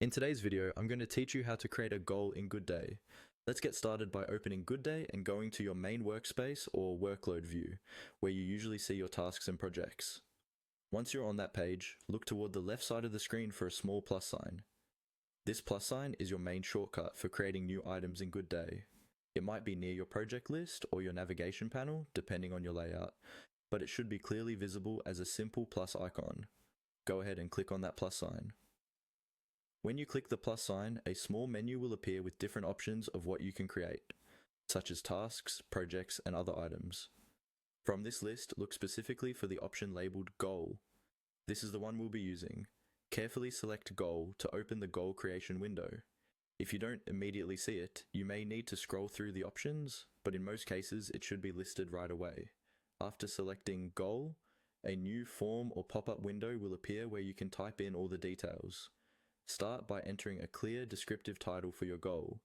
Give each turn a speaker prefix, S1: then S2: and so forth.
S1: In today's video, I'm going to teach you how to create a goal in Goodday. Let's get started by opening Goodday and going to your main workspace or workload view, where you usually see your tasks and projects. Once you're on that page, look toward the left side of the screen for a small plus sign. This plus sign is your main shortcut for creating new items in Goodday. It might be near your project list or your navigation panel, depending on your layout, but it should be clearly visible as a simple plus icon. Go ahead and click on that plus sign. When you click the plus sign, a small menu will appear with different options of what you can create, such as tasks, projects, and other items. From this list, look specifically for the option labeled Goal. This is the one we'll be using. Carefully select Goal to open the goal creation window. If you don't immediately see it, you may need to scroll through the options, but in most cases it should be listed right away. After selecting Goal, a new form or pop-up window will appear where you can type in all the details. Start by entering a clear, descriptive title for your goal.